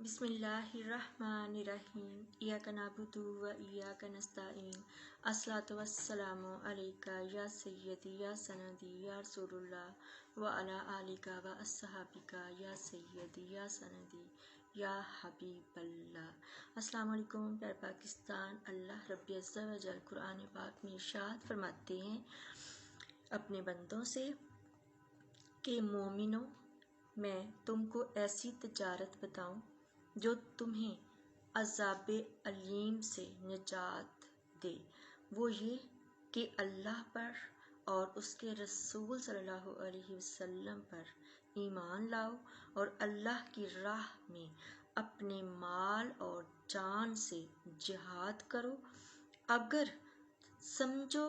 बिस्मिल्लाहिर्रहमानिर्रहीम इय्याका नअबुदु व इय्याका नस्तईन अस्सलातु वस्सलामु अलैका या सय्यदी या सनदी या रसूलुल्लाह व अला आलिका व अस्सहाबिका या सय्यदी या सनदी या हबीबल्लाह। अस्सलामु अलैकुम प्यारे पाकिस्तान। अल्लाह रब्बी अज़्ज़ा व जल कुरान पाक में इरशाद फरमाते हैं अपने बंदों से कि मोमिनो, मैं तुमको ऐसी तजारत बताऊं जो तुम्हें अज़ाब अलीम से निजात दे। वो ये कि अल्लाह पर और उसके रसूल सल्लल्लाहु अलैहि वसल्लम पर ईमान लाओ और अल्लाह की राह में अपने माल और जान से जिहाद करो। अगर समझो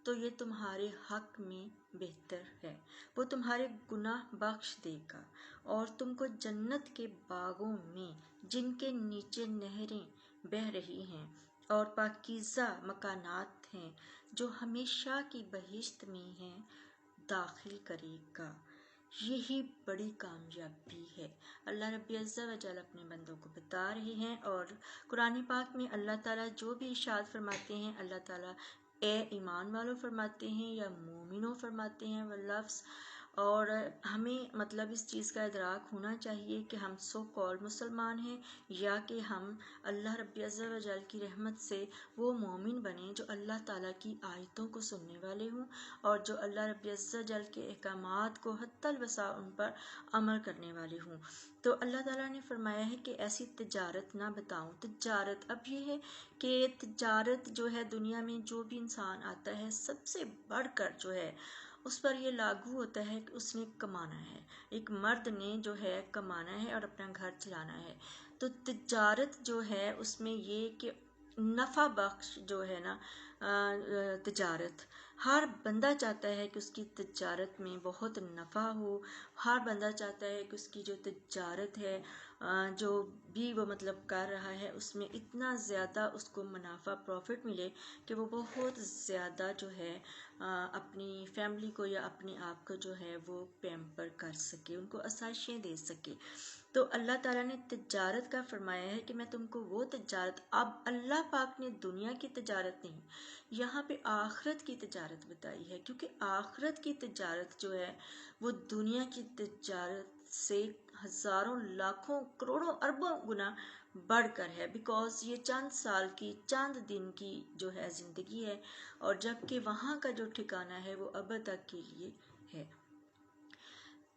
तो ये तुम्हारे हक में बेहतर है, वो तुम्हारे गुनाह बख्श देगा और तुमको जन्नत के बागों में जिनके नीचे नहरें बह रही हैं और पाकीज़ा मकानात हैं जो हमेशा की बहिश्त में हैं दाखिल करेगा। यही बड़ी कामयाबी है। अल्लाह रब्बी अज़्ज़ा व जल अपने बंदों को बता रहे हैं और कुरान पाक में अल्लाह ताला जो भी इरशाद फरमाते हैं, अल्लाह ताला ए ईमान वालों फरमाते हैं या मोमिनों फरमाते हैं वह लफ्ज़। और हमें मतलब इस चीज़ का इदराक होना चाहिए कि हम सो कॉल मुसलमान हैं या कि हम अल्लाह रब्बी अज़्ज़ा व जल की रहमत से वो मोमिन बने जो अल्लाह ताला की आयतों को सुनने वाले हों और जो अल्लाह रब्बी अज़्ज़ा व जल के अहकामात को हत्तल वसा उन पर अमल करने वाले हों। तो अल्लाह ताला ने फरमाया है कि ऐसी तजारत ना बताऊं। तजारत अब ये है कि तजारत जो है दुनिया में जो भी इंसान आता है सबसे बढ़कर जो है उस पर ये लागू होता है कि उसने कमाना है। एक मर्द ने जो है कमाना है और अपना घर चलाना है। तो तिजारत जो है उसमें ये कि नफ़ा बख्श जो है ना तिजारत, हर बंदा चाहता है कि उसकी तिजारत में बहुत नफ़ा हो। हर बंदा चाहता है कि उसकी जो तिजारत है जो भी वो मतलब कर रहा है उसमें इतना ज़्यादा उसको मुनाफा प्रॉफिट मिले कि वो बहुत ज़्यादा जो है अपनी फैमिली को या अपने आप को जो है वो पैम्पर कर सके, उनको आसाइशें दे सके। तो अल्लाह ताला ने तिजारत का फरमाया है कि मैं तुमको वो तिजारत, अब अल्लाह पाक ने दुनिया की तिजारत नहीं, यहाँ पे आखिरत की तिजारत बताई है, क्योंकि आखिरत की तिजारत जो है वो दुनिया की तिजारत से हज़ारों लाखों करोड़ों अरबों गुना बढ़कर है। बिकॉज ये चंद साल की चंद दिन की जो है ज़िंदगी है और जबकि वहाँ का जो ठिकाना है वो अब तक के लिए है।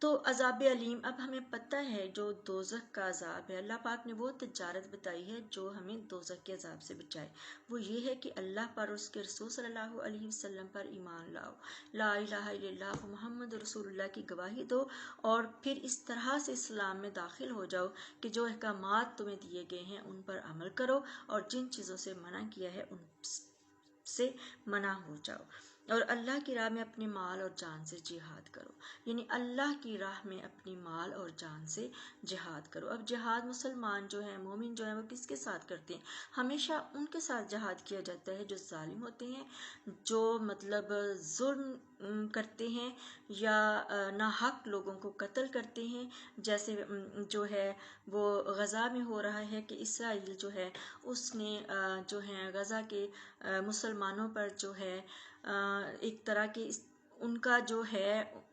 तो अज़ाब अलीम, अब हमें पता है जो दोज़ख का अज़ाब है, अल्लाह पाक ने वो तिजारत बताई है जो हमें दोज़ख के अज़ाब से बचाए। वो ये है कि अल्लाह पर और उसके रसूल सल्लल्लाहु अलैहि वसल्लम पर ईमान लाओ, ला इलाहा इल्लल्लाह मुहम्मद रसूलुल्लाह की गवाही दो और फिर इस तरह से इस्लाम में दाखिल हो जाओ कि जो अहकामात तुम्हें दिए गए हैं उन पर अमल करो और जिन चीज़ों से मना किया है उन से मना हो जाओ और अल्लाह की राह में अपने माल और जान से जिहाद करो। यानी अल्लाह की राह में अपनी माल और जान से जिहाद करो। अब जिहाद मुसलमान जो है, मोमिन जो है, वो किसके साथ करते हैं? हमेशा उनके साथ जिहाद किया जाता है जो जालिम होते हैं, जो मतलब जुल्म करते हैं या नाहक लोगों को कत्ल करते हैं। जैसे जो है वो गज़ा में हो रहा है कि इसराइल जो है उसने जो है गज़ा के मुसलमानों पर जो है एक तरह के उनका जो है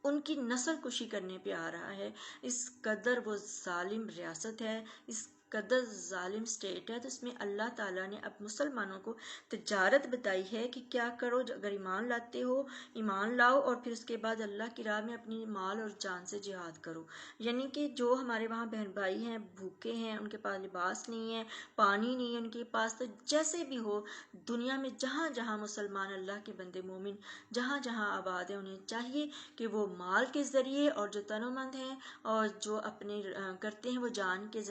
उनकी नस्ल कुशी करने पे आ रहा है। इस कदर वो जालिम रियासत है, इस कदर जालिम स्टेट है। तो इसमें अल्लाह ताला ने अब मुसलमानों को तिजारत बताई है कि क्या करो, अगर ईमान लाते हो ईमान लाओ और फिर उसके बाद अल्लाह की राह में अपनी माल और जान से जिहाद करो। यानी कि जो हमारे वहाँ बहन भाई हैं भूखे हैं, उनके पास लिबास नहीं है, पानी नहीं है उनके पास, तो जैसे भी हो दुनिया में जहाँ जहाँ मुसलमान अल्लाह के बंदे मोमिन जहाँ जहाँ आबाद है उन्हें चाहिए कि वो माल के ज़रिए और जो तनोमंद हैं और जो अपने करते हैं वो जान के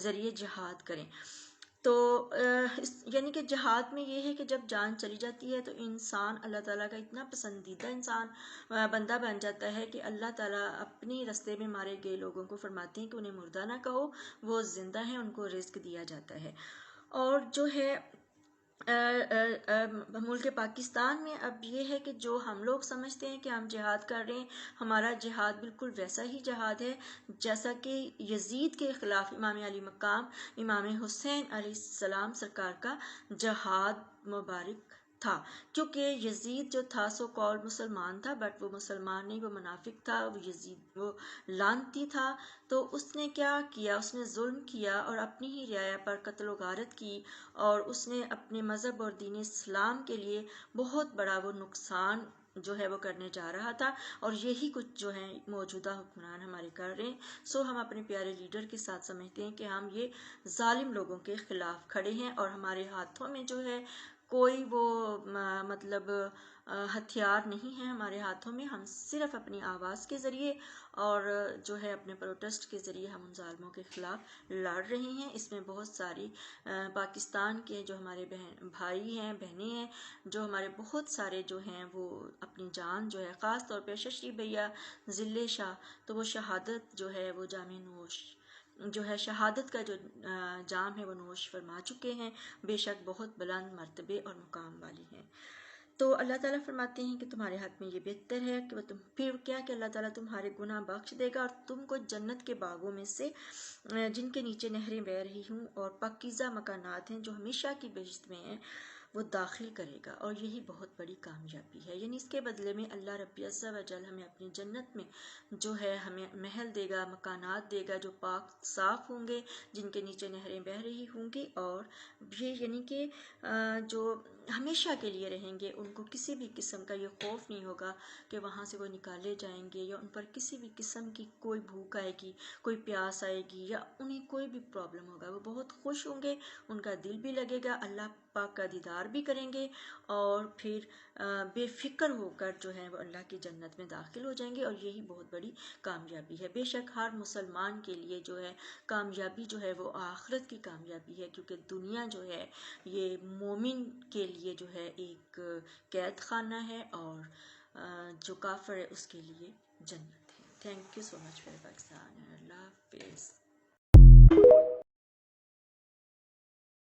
ज़रिए जिहाद करें। तो यानी कि जिहाद में ये है कि जब जान चली जाती है तो इंसान अल्लाह ताला का इतना पसंदीदा इंसान बंदा बन जाता है कि अल्लाह ताला अपनी रास्ते में मारे गए लोगों को फरमाते हैं कि उन्हें मुर्दा ना कहो, वो जिंदा हैं, उनको रिस्क दिया जाता है। और जो है ملک پاکستان میں اب یہ ہے کہ جو ہم لوگ سمجھتے ہیں کہ ہم جہاد کر رہے ہیں، ہمارا جہاد بالکل ویسا ہی جہاد ہے جیسا کہ یزید کے خلاف امام علی مقام امام حسین علیہ السلام سرکار کا جہاد مبارک تھا، کیونکہ یزید جو تھا سو کال مسلمان تھا، بٹ وہ مسلمان نہیں، وہ منافق تھا، وہ لعنتی تھا۔ تو اس نے کیا کیا، اس نے ظلم کیا اور اپنی ہی رعایا پر قتل و غارت کی، اور اس نے اپنے مذہب اور دین اسلام کے لیے بہت بڑا وہ نقصان جو ہے وہ کرنے جا رہا تھا، اور یہی کچھ جو ہے موجودہ حکمران ہمارے کر رہے ہیں۔ سو ہم اپنے پیارے لیڈر کے ساتھ سمجھتے ہیں کہ ہم یہ ظالم لوگوں کے خلاف کھڑے ہیں، اور ہمارے ہاتھوں میں جو ہے کوئی وہ مطلب ہتھیار نہیں ہے ہمارے ہاتھوں میں، ہم صرف اپنی آواز کے ذریعے اور جو ہے اپنے پروٹیسٹ کے ذریعے ہم ان ظالموں کے خلاف لڑ رہے ہیں۔ اس میں بہت ساری پاکستان کے جو ہمارے بھائی ہیں، بہنیں ہیں، جو ہمارے بہت سارے جو ہیں وہ اپنی جان جو ہے، خاص طور پہ ششری بھیا ضلع شاہ، تو وہ شہادت جو ہے وہ جام نوش جو ہے، شہادت کا جو جام ہے وہ نوش فرما چکے ہیں، بے شک بہت بلند مرتبے اور مقام والی ہیں۔ تو اللہ تعالیٰ فرماتے ہیں کہ تمہارے ہاتھ میں یہ بہتر ہے کہ وہ تم پھر کیا کہ اللہ تعالیٰ تمہارے گناہ بخش دے گا، اور تم کو جنت کے باغوں میں سے جن کے نیچے نہریں بہہ رہی ہوں اور پاکیزہ مکانات ہیں جو ہمیشہ کی بہشت میں ہیں، وہ داخل کرے گا، اور یہی بہت بڑی کامیابی ہے۔ یعنی اس کے بدلے میں اللہ رب عز و جل ہمیں اپنی جنت میں جو ہے ہمیں محل دے گا، مکانات دے گا جو پاک صاف ہوں گے، جن کے نیچے نہریں بہہ رہی ہوں گی، اور یہ یعنی کہ جو ہمیشہ کے لیے رہیں گے، ان کو کسی بھی قسم کا یہ خوف نہیں ہوگا کہ وہاں سے وہ نکالے جائیں گے، یا ان پر کسی بھی قسم کی کوئی بھوک آئے گی، کوئی پیاس آئے گی، یا انہیں کوئی بھی پرابلم ہوگا۔ وہ بہت خوش ہوں گے، ان کا دل بھی لگے گا، اللہ پاک کا دیدار بھی کریں گے، اور پھر بے فکر ہو کر جو ہے وہ اللہ کی جنت میں داخل ہو جائیں گے، اور یہی بہت بڑی کامیابی ہے۔ بے شک ہر مسلمان کے لیے جو ہے کامیابی جو ہے وہ آخرت کی کامیابی ہے، کیونکہ دنیا جو ہے یہ مومن کے لیے جو ہے ایک قید خانہ ہے، اور جو کافر ہے اس کے لیے جنت ہے۔ Thank you so much for Pakistan.